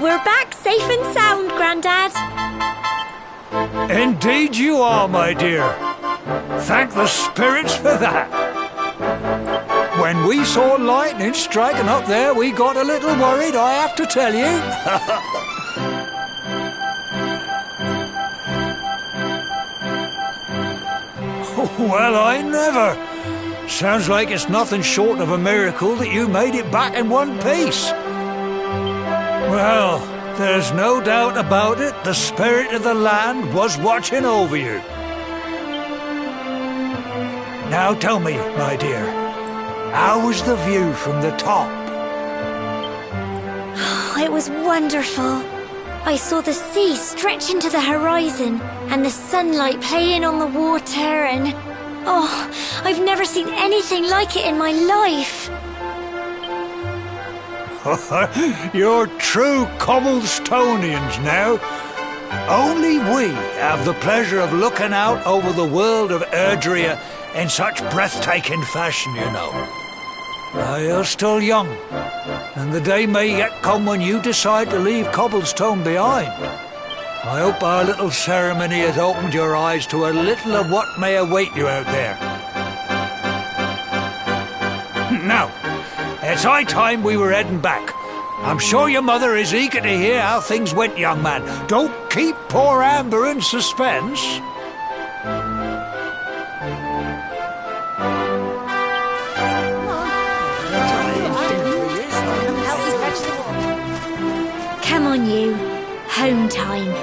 We're back safe and sound, Grandad. Indeed you are, my dear. Thank the spirits for that. when we saw lightning striking up there, we got a little worried, I have to tell you. Well, I never. Sounds like it's nothing short of a miracle that you made it back in one piece. Well, there's no doubt about it, the spirit of the land was watching over you. Now tell me, my dear, how was the view from the top? It was wonderful. I saw the sea stretch into the horizon and the sunlight playing on the water and... Oh, I've never seen anything like it in my life. You're true Cobblestonians now. Only we have the pleasure of looking out over the world of Erdrea in such breathtaking fashion, you know. Now, you're still young, and the day may yet come when you decide to leave Cobblestone behind. I hope our little ceremony has opened your eyes to a little of what may await you out there. Now, it's high time we were heading back. I'm sure your mother is eager to hear how things went, young man. Don't keep poor Amber in suspense. Come on, you. Home time.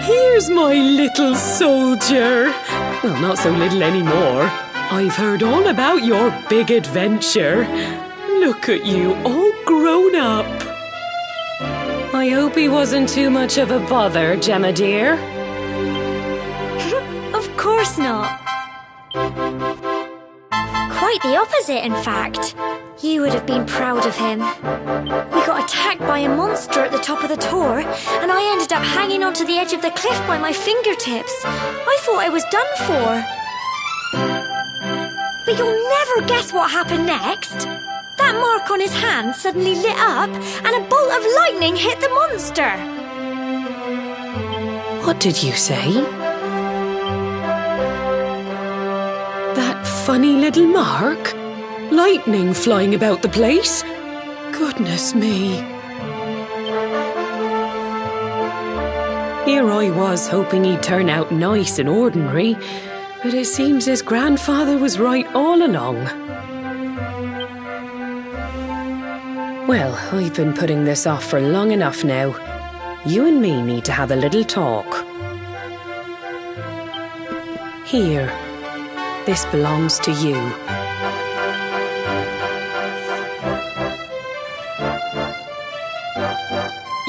Here's my little soldier. Well, not so little anymore. I've heard all about your big adventure. Look at you, all grown up. I hope he wasn't too much of a bother, Gemma dear. Of course not. Quite the opposite, in fact. You would have been proud of him. We got attacked by a monster at the top of the tor, and I ended up hanging onto the edge of the cliff by my fingertips. I thought I was done for. But you'll never guess what happened next. That mark on his hand suddenly lit up, and a bolt of lightning hit the monster. What did you say? That funny little mark? Lightning flying about the place? Goodness me. Here I was hoping he'd turn out nice and ordinary, but it seems his grandfather was right all along. Well, I've been putting this off for long enough now. You and me need to have a little talk. Here, this belongs to you.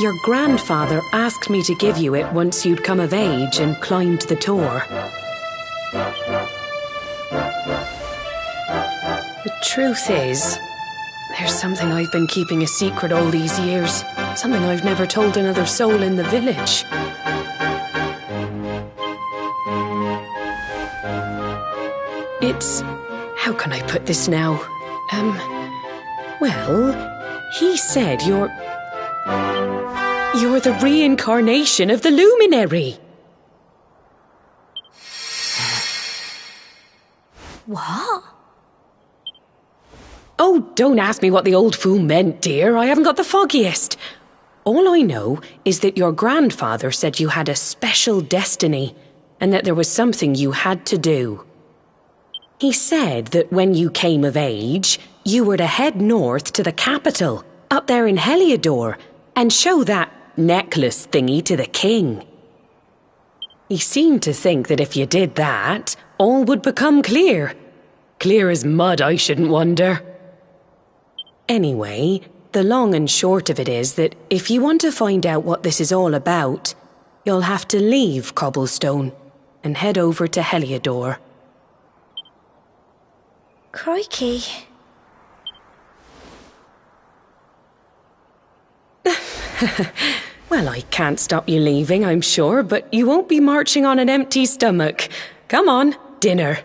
Your grandfather asked me to give you it once you'd come of age and climbed the tor. The truth is, there's something I've been keeping a secret all these years. Something I've never told another soul in the village. It's... how can I put this now? Well, he said you're the reincarnation of the luminary. What? Oh, don't ask me what the old fool meant, dear. I haven't got the foggiest. All I know is that your grandfather said you had a special destiny and that there was something you had to do. He said that when you came of age, you were to head north to the capital, up there in Heliodor, and show that necklace thingy to the king. He seemed to think that if you did that, all would become clear. Clear as mud, I shouldn't wonder. Anyway, the long and short of it is that if you want to find out what this is all about, you'll have to leave Cobblestone and head over to Heliodor. Crikey. Well, I can't stop you leaving, I'm sure, but you won't be marching on an empty stomach. Come on, dinner.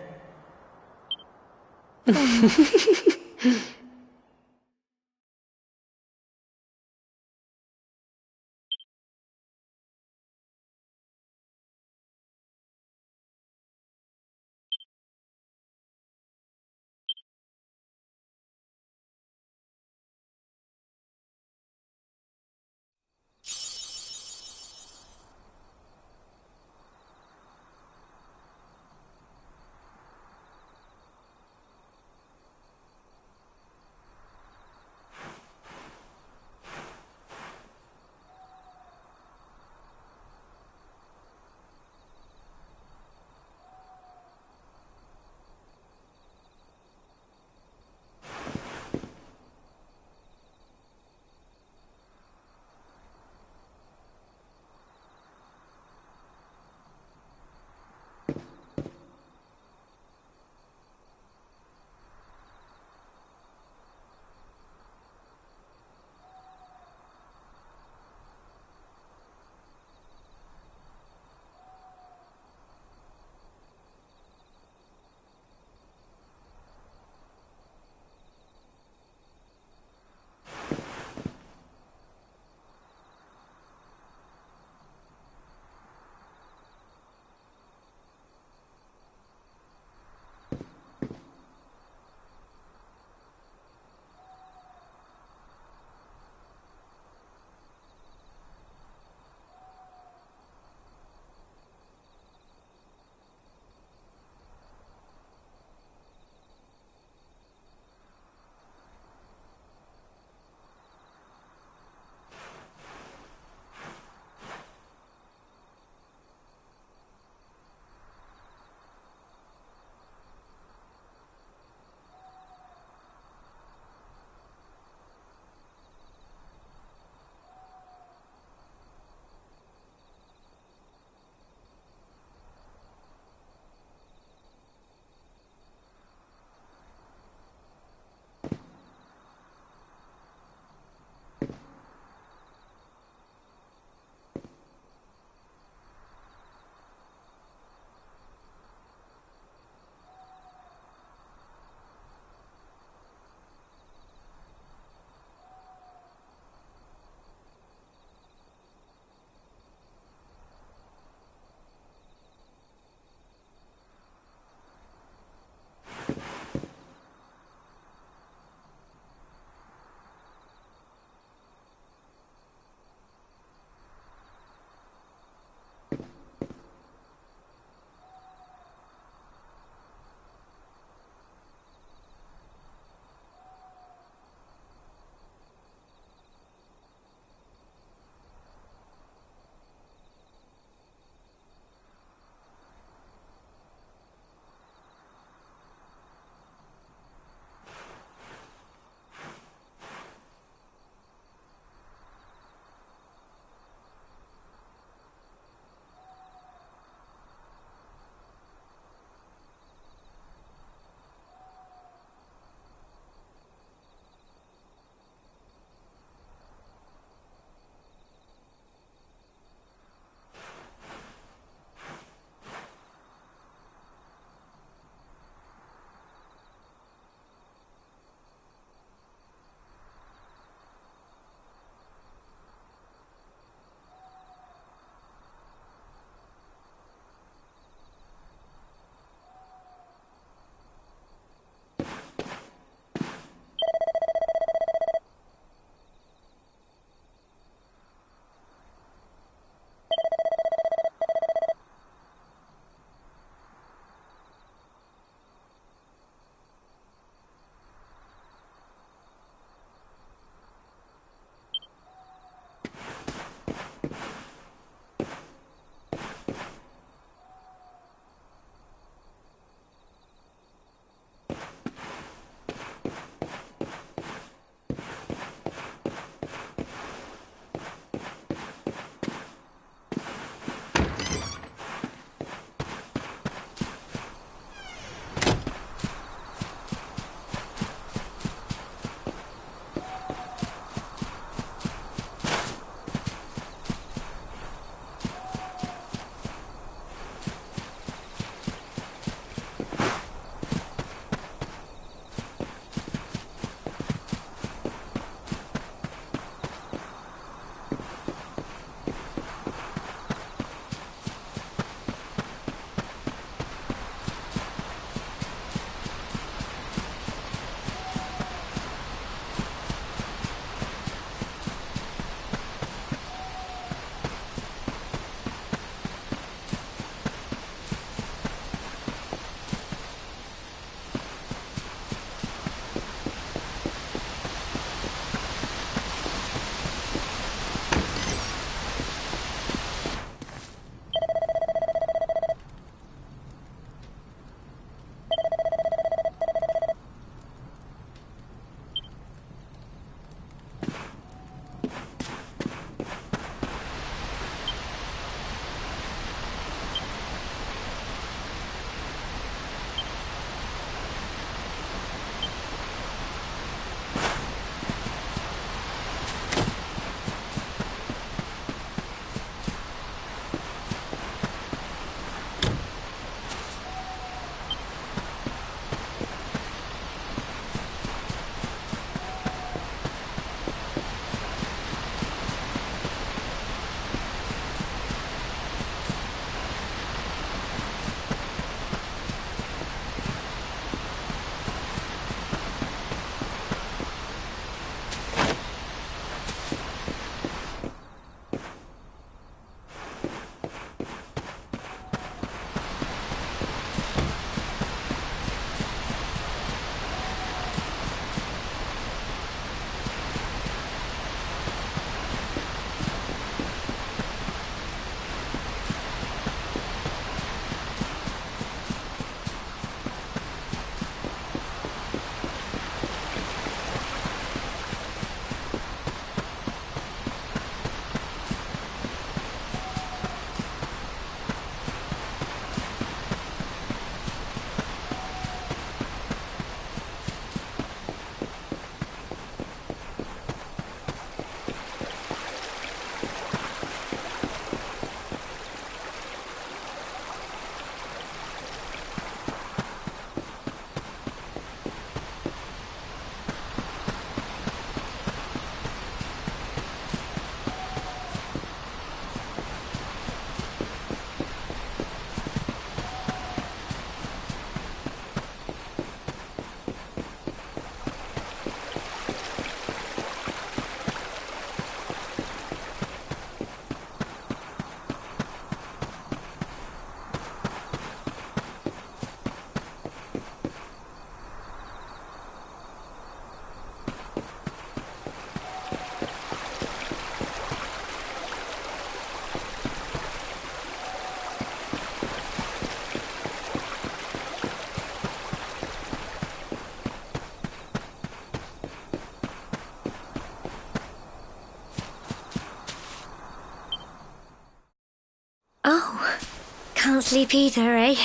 can't sleep either, eh?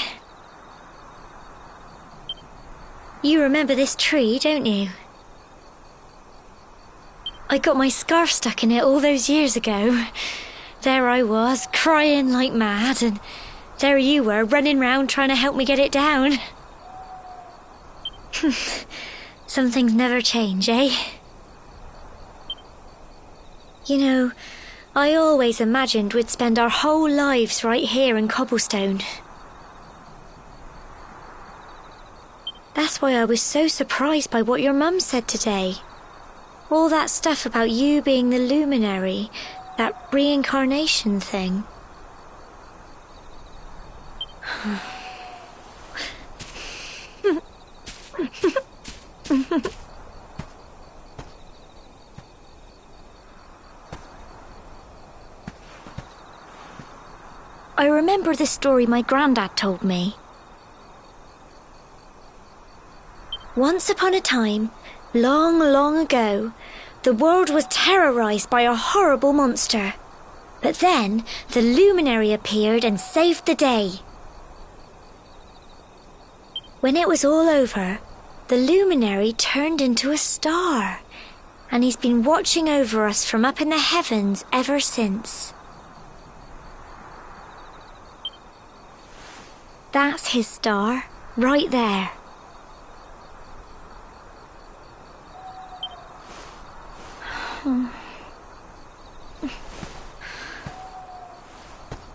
You remember this tree, don't you? I got my scarf stuck in it all those years ago. There I was, crying like mad, and there you were, running round trying to help me get it down. Some things never change, eh? You know, I always imagined we'd spend our whole lives right here in Cobblestone. That's why I was so surprised by what your mum said today. All that stuff about you being the luminary, that reincarnation thing. I remember the story my granddad told me. Once upon a time, long, long ago, the world was terrorized by a horrible monster. But then, the luminary appeared and saved the day. When it was all over, the luminary turned into a star, and he's been watching over us from up in the heavens ever since. That's his star, right there.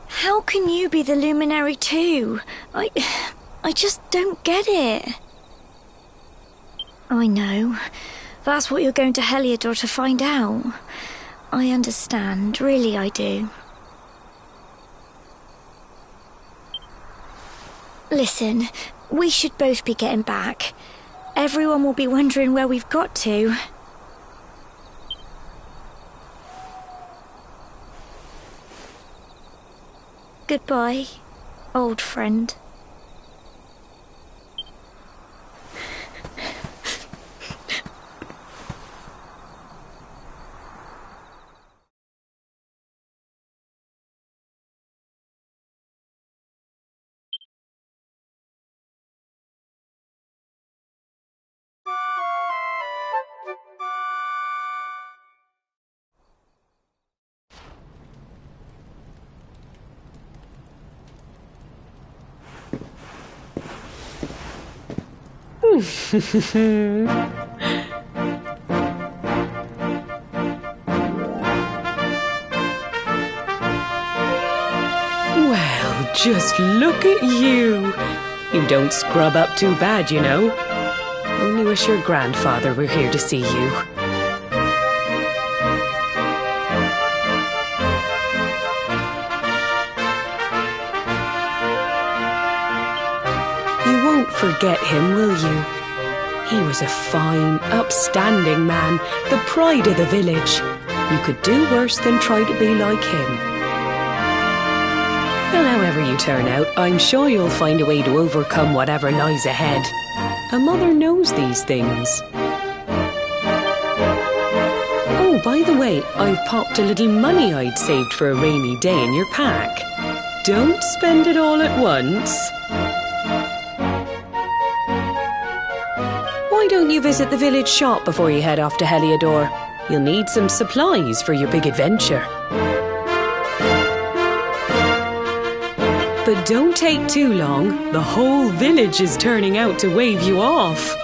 How can you be the luminary too? I just don't get it. I know. That's what you're going to Heliodor to find out. I understand, really I do. Listen, we should both be getting back. Everyone will be wondering where we've got to. Goodbye, old friend. Well, just look at you. You don't scrub up too bad, you know. Only wish your grandfather were here to see you. You won't forget him, will you? He was a fine, upstanding man, the pride of the village. You could do worse than try to be like him. Well, however you turn out, I'm sure you'll find a way to overcome whatever lies ahead. A mother knows these things. Oh, by the way, I've popped a little money I'd saved for a rainy day in your pack. Don't spend it all at once. Why don't you visit the village shop before you head off to Heliodor? You'll need some supplies for your big adventure. But don't take too long. The whole village is turning out to wave you off.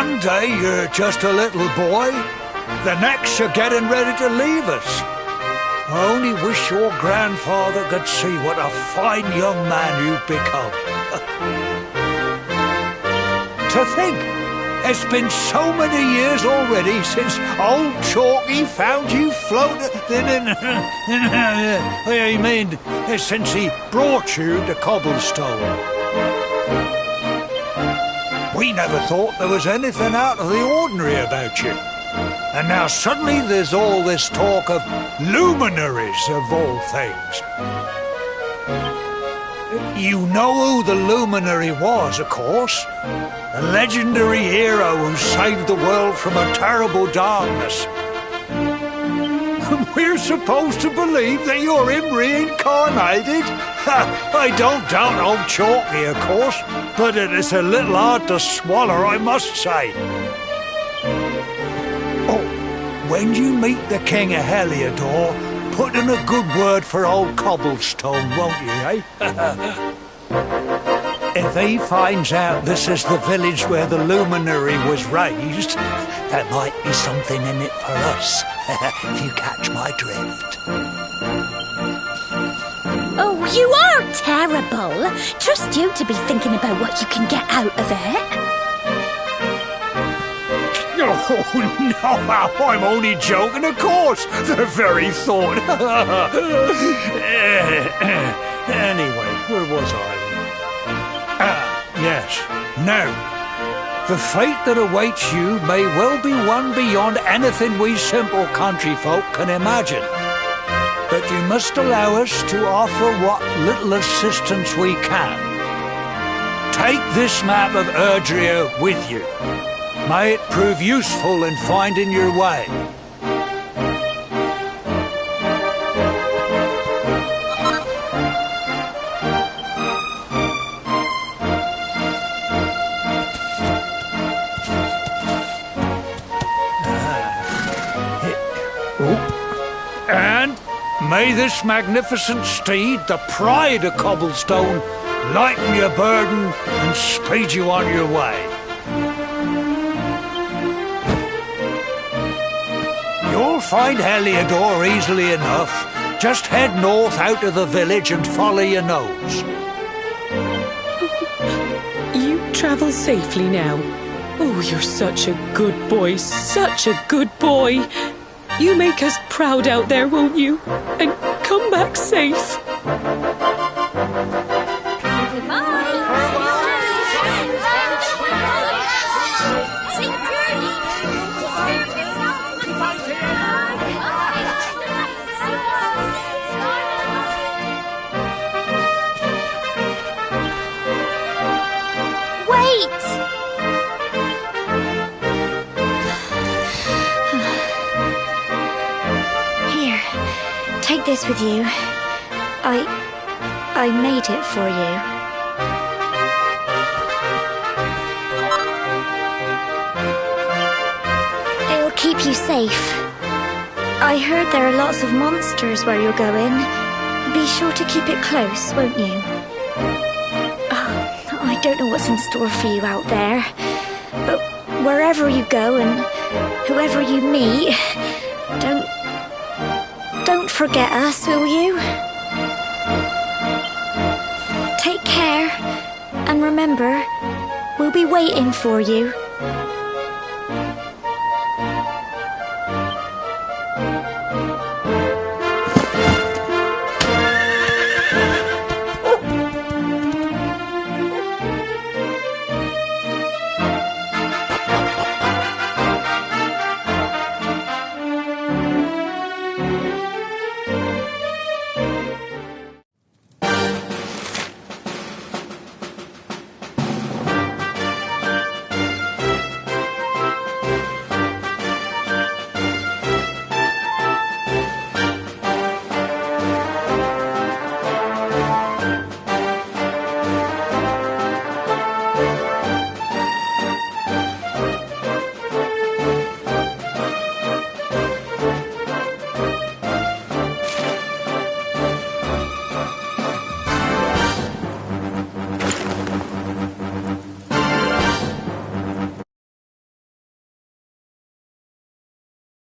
One day you're just a little boy, the next you're getting ready to leave us. I only wish your grandfather could see what a fine young man you've become. To think, it's been so many years already since old Chalky found you floating I mean, since he brought you to Cobblestone. We never thought there was anything out of the ordinary about you. And now suddenly there's all this talk of luminaries of all things. You know who the luminary was, of course. A legendary hero who saved the world from a terrible darkness. We're supposed to believe that you're him reincarnated? I don't doubt old Chalky, of course, but it is a little hard to swallow, I must say. Oh, when you meet the King of Heliodor, put in a good word for old Cobblestone, won't you, eh? If he finds out this is the village where the luminary was raised, there might be something in it for us, if you catch my drift. Oh, you are terrible. Trust you to be thinking about what you can get out of it. Oh, no, I'm only joking, of course. The very thought. Anyway, where was I? Yes. Now, the fate that awaits you may well be one beyond anything we simple country folk can imagine. But you must allow us to offer what little assistance we can. Take this map of Erdrea with you. May it prove useful in finding your way. And may this magnificent steed, the pride of Cobblestone, lighten your burden and speed you on your way. You'll find Heliodor easily enough. Just head north out of the village and follow your nose. You travel safely now. Oh, you're such a good boy, such a good boy. You make us proud out there, won't you? And come back safe. Take this with you. I made it for you. It'll keep you safe. I heard there are lots of monsters where you're going. Be sure to keep it close, won't you? Oh, I don't know what's in store for you out there, but wherever you go and whoever you meet, don't forget us, will you? Take care, and remember, we'll be waiting for you.